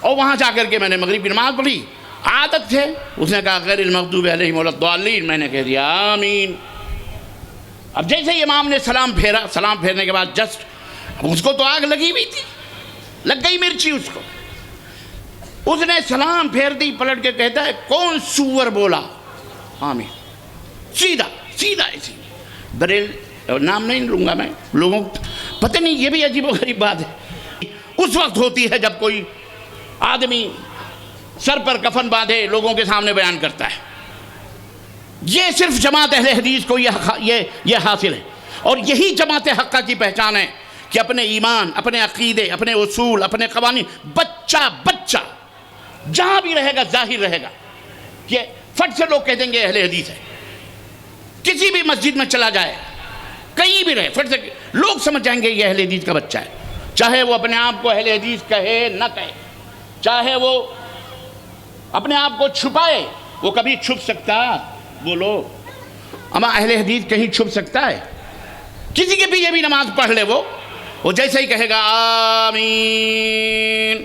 اور وہاں جا کر کے میں نے مغرب کی نماز پڑھی، عادت ہے، اس نے کہا غیر المغضوب علیہم ولا الضالین، میں نے کہہ دیا آمین۔ اب جیسے ہی امام نے سلام پھیرا، سلام پھیرنے کے بعد جسٹ اس کو تو آگ لگی ہوئی تھی، لگ گئی مرچی اس کو، اس نے سلام پھیر دی، پلٹ کے کہتا ہے کون سور بولا آمین، سیدھا سیدھا ایسی۔ بریل نام نہیں لوں گا میں، لوگوں پتہ نہیں، یہ بھی عجیب و غریب بات ہے، اس وقت ہوتی ہے جب کوئی آدمی سر پر کفن باندھے لوگوں کے سامنے بیان کرتا ہے۔ یہ صرف جماعت اہل حدیث کو یہ حاصل ہے، اور یہی جماعت حقہ کی پہچان ہے کہ اپنے ایمان، اپنے عقیدے، اپنے اصول، اپنے قوانین، بچہ جہاں بھی رہے گا ظاہر رہے گا، یہ فٹ سے لوگ کہہ دیں گے اہل حدیث ہے، کسی بھی مسجد میں چلا جائے، کہیں بھی رہے، فٹ سے لوگ سمجھ جائیں گے یہ اہل حدیث کا بچہ ہے، چاہے وہ اپنے آپ کو اہل حدیث کہے نہ کہے، چاہے وہ اپنے آپ کو چھپائے، وہ کبھی چھپ سکتا، بولو اما اہل حدیث کہیں چھپ سکتا ہے؟ کسی کے بھی یہ بھی نماز پڑھ لے، وہ جیسے ہی کہے گا آمین،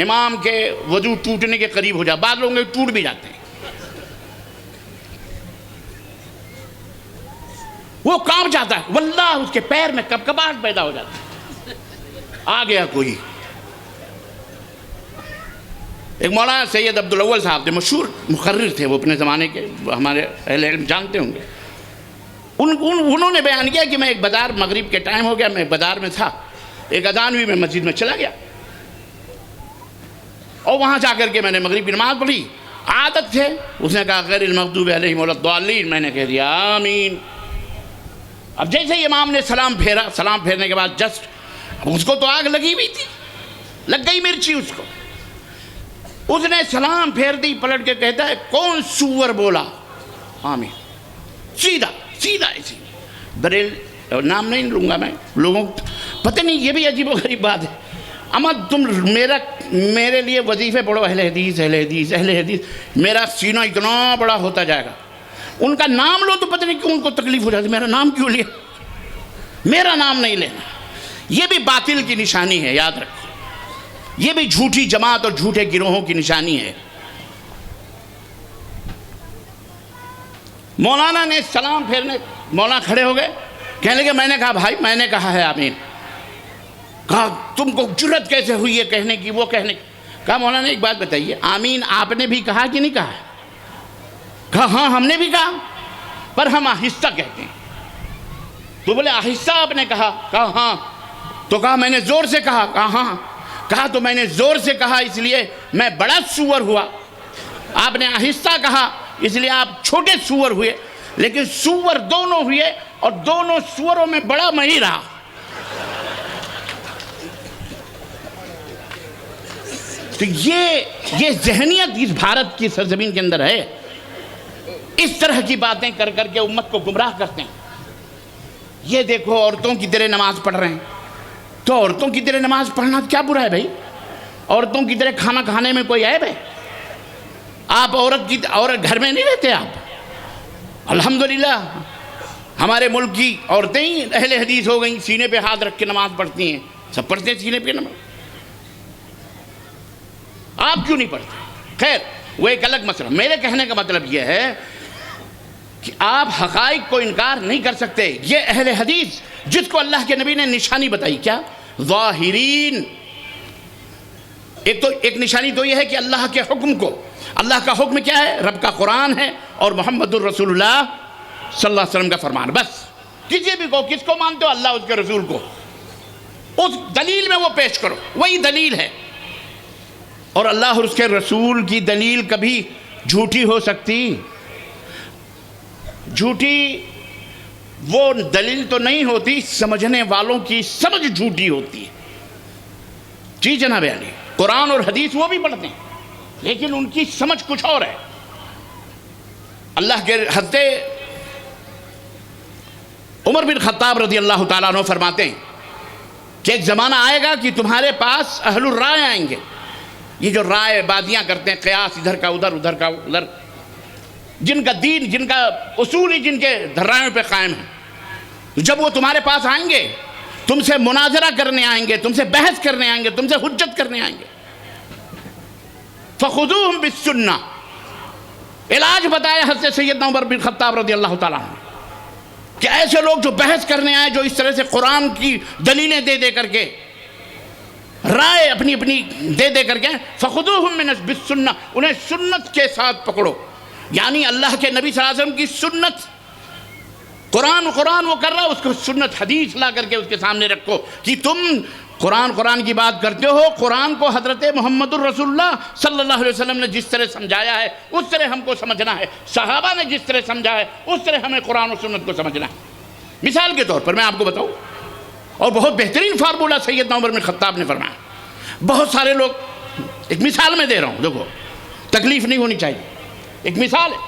امام کے وضو ٹوٹنے کے قریب ہو جائے، بعض لوگوں کے ٹوٹ بھی جاتے ہیں، وہ کانپ جاتا ہے، واللہ اس کے پیر میں کبکباہٹ پیدا ہو جاتا ہے، آ گیا کوئی۔ ایک مولانا سید عبدالاول صاحب تھے، مشہور مقرر تھے وہ اپنے زمانے کے، ہمارے اہل علم جانتے ہوں گے، انہوں نے بیان کیا کہ میں ایک بازار، مغرب کے ٹائم ہو گیا، میں بازار میں تھا، ایک اذان ہوئی، میں مسجد میں چلا گیا، اور وہاں جا کر کے میں نے مغرب کی نماز پڑھی، عادت ہے، اس نے کہا غیر المغضوب علیہم ولا الضالین، میں نے کہہ دیا آمین۔ اب جیسے ہی امام نے سلام پھیرا، سلام پھیرنے کے بعد جسٹ اس کو تو آگ لگی ہوئی تھی، لگ گئی مرچی اس کو، اس نے سلام پھیر دی، پلٹ کے کہتا ہے کون سور بولا آمین، سیدھا سیدھا ایسی۔ بریل نام نہیں لوں گا میں، لوگوں پتہ نہیں، یہ بھی عجیب و غریب بات ہے، اما تم میرے لیے وظیفے پڑھو، اہل حدیث اہل حدیث اہل حدیث، میرا سینہ اتنا بڑا ہوتا جائے گا، ان کا نام لو تو پتہ نہیں کیوں ان کو تکلیف ہو جاتی، میرا نام کیوں لیا، میرا نام نہیں لینا، یہ بھی باطل کی نشانی ہے، یاد رکھو، یہ بھی جھوٹی جماعت اور جھوٹے گروہوں کی نشانی ہے۔ مولانا نے سلام پھیرنے، مولانا کھڑے ہو گئے، کہنے لگے میں نے کہا بھائی میں نے کہا ہے آمین، کہا تم کو جرت کیسے ہوئی ہے کہنے کی، وہ کہنے کی، کہا مولانا نے ایک بات بتائیے، آمین آپ نے بھی کہا کہ نہیں کہا؟ کہا ہاں ہم نے بھی کہا، پر ہم آہستہ کہتے ہیں۔ تو بولے آہستہ آپ نے کہا؟ کہا ہاں۔ تو کہا میں نے زور سے کہا؟ کہا ہاں۔ کہا تو میں نے زور سے کہا اس لیے میں بڑا سور ہوا، آپ نے آہستہ کہا اس لیے آپ چھوٹے سور ہوئے، لیکن سور دونوں ہوئے، اور دونوں سوروں میں بڑا میں ہی رہا۔ تو یہ ذہنیت اس بھارت کی سرزمین کے اندر ہے، اس طرح کی باتیں کر کر کے امت کو گمراہ کرتے ہیں۔ یہ دیکھو عورتوں کی طرح نماز پڑھ رہے ہیں، تو عورتوں کی طرح نماز پڑھنا کیا برا ہے بھائی؟ عورتوں کی طرح کھانا کھانے میں کوئی عیب ہے؟ آپ عورت گھر میں نہیں رہتے آپ؟ الحمدللہ ہمارے ملک کی عورتیں ہی اہل حدیث ہو گئیں، سینے پہ ہاتھ رکھ کے نماز پڑھتی ہیں، سب پڑھتے ہیں سینے پہ نماز، آپ کیوں نہیں پڑھتے؟ خیر وہ ایک الگ مسئلہ۔ میرے کہنے کا مطلب یہ ہے کہ آپ حقائق کو انکار نہیں کر سکتے۔ یہ اہل حدیث جس کو اللہ کے نبی نے نشانی بتائی، کیا؟ ظاہرین۔ ایک نشانی تو یہ ہے کہ اللہ کے حکم کو، اللہ کا حکم کیا ہے؟ رب کا قرآن ہے اور محمد الرسول اللہ صلی اللہ علیہ وسلم کا فرمان، بس۔ کسی بھی کو، کس کو مانتے ہو؟ اللہ اس کے رسول کو، اس دلیل میں وہ پیش کرو، وہی دلیل ہے۔ اور اللہ اور اس کے رسول کی دلیل کبھی جھوٹی ہو سکتی؟ جھوٹی وہ دلیل تو نہیں ہوتی، سمجھنے والوں کی سمجھ جھوٹی ہوتی ہے۔ جی جناب علی، قرآن اور حدیث وہ بھی پڑھتے ہیں لیکن ان کی سمجھ کچھ اور ہے۔ اللہ کے حضرت عمر بن خطاب رضی اللہ تعالیٰ عنہ فرماتے ہیں کہ ایک زمانہ آئے گا کہ تمہارے پاس اہل الرائے آئیں گے، یہ جو رائے بادیاں کرتے ہیں، قیاس ادھر کا ادھر، ادھر کا ادھر، جن کا دین، جن کا اصول ہی جن کے دھرائیوں پہ قائم ہے، جب وہ تمہارے پاس آئیں گے، تم سے مناظرہ کرنے آئیں گے، تم سے بحث کرنے آئیں گے، تم سے حجت کرنے آئیں گے، فخذوہم بالسنہ. علاج بتایا حضرت سیدنا عمر بن خطاب رضی اللہ تعالیٰ عنہ کہ ایسے لوگ جو بحث کرنے آئے، جو اس طرح سے قرآن کی دلیلیں دے دے کر کے، رائے اپنی اپنی دے دے کر کے، فخذوہم بالسنہ، انہیں سنت کے ساتھ پکڑو. یعنی اللہ کے نبی صلی اللہ علیہ وسلم کی سنت، قرآن وہ کر رہا ہے، اس کو سنت حدیث لا کر کے اس کے سامنے رکھو کہ تم قرآن کی بات کرتے ہو. قرآن کو حضرت محمد الرسول اللہ صلی اللہ علیہ وسلم نے جس طرح سمجھایا ہے اس طرح ہم کو سمجھنا ہے. صحابہ نے جس طرح سمجھا ہے اس طرح ہمیں قرآن و سنت کو سمجھنا ہے. مثال کے طور پر میں آپ کو بتاؤں، اور بہت بہترین فارمولہ سیدنا عمر بن خطاب نے فرمایا. بہت سارے لوگ، ایک مثال میں دے رہا ہوں، دیکھو تکلیف نہیں ہونی چاہیے. ایک مثال ہے،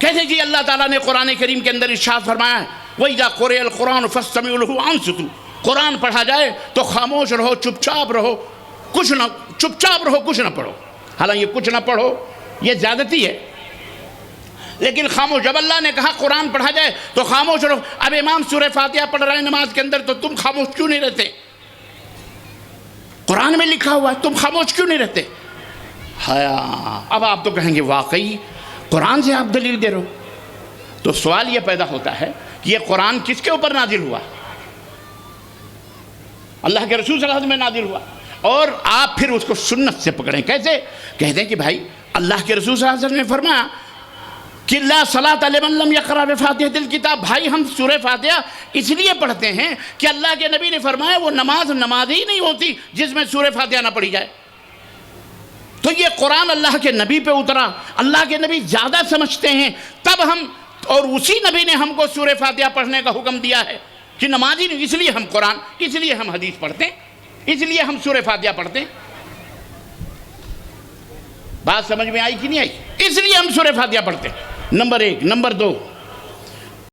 کہتے جی اللہ تعالیٰ نے قرآن کریم کے اندر ارشاد فرمایا ہے وَإِذَا قُرِئَ الْقُرْآنُ فَاسْتَمِعُوا لَهُ وَأَنصِتُوا. قرآن پڑھا جائے تو خاموش رہو، چپ چاپ رہو، کچھ نہ پڑھو. حالانکہ کچھ نہ پڑھو یہ زیادتی ہے، لیکن خاموش. جب اللہ نے کہا قرآن پڑھا جائے تو خاموش رہو. اب امام سورہ فاتحہ پڑھ رہے ہیں نماز کے اندر، تو تم خاموش کیوں نہیں رہتے؟ قرآن میں لکھا ہوا ہے، تم خاموش کیوں نہیں رہتے؟ اب آپ تو کہیں گے واقعی قرآن سے آپ دلیل دے رہے ہو. تو سوال یہ پیدا ہوتا ہے کہ یہ قرآن کس کے اوپر نازل ہوا؟ اللہ کے رسول صلی اللہ علیہ وسلم میں نازل ہوا، اور آپ پھر اس کو سنت سے پکڑیں. کیسے؟ کہتے ہیں کہ بھائی اللہ کے رسول صلی اللہ علیہ وسلم نے فرمایا کہ لا صلاۃ لمن لم یقرأ بفاتحۃ الکتاب. بھائی ہم سورہ فاتحہ اس لیے پڑھتے ہیں کہ اللہ کے نبی نے فرمایا وہ نماز ہی نہیں ہوتی جس میں سورہ فاتحہ نہ پڑھی جائے. تو یہ قرآن اللہ کے نبی پہ اترا، اللہ کے نبی زیادہ سمجھتے ہیں، تب ہم، اور اسی نبی نے ہم کو سورہ فاتحہ پڑھنے کا حکم دیا ہے کہ نمازی نہیں. اس لیے ہم قرآن، اس لیے ہم حدیث پڑھتے ہیں، اس لیے ہم سورہ فاتحہ پڑھتے ہیں. بات سمجھ میں آئی کہ نہیں آئی؟ اس لیے ہم سورہ فاتحہ پڑھتے ہیں. نمبر 1. نمبر 2،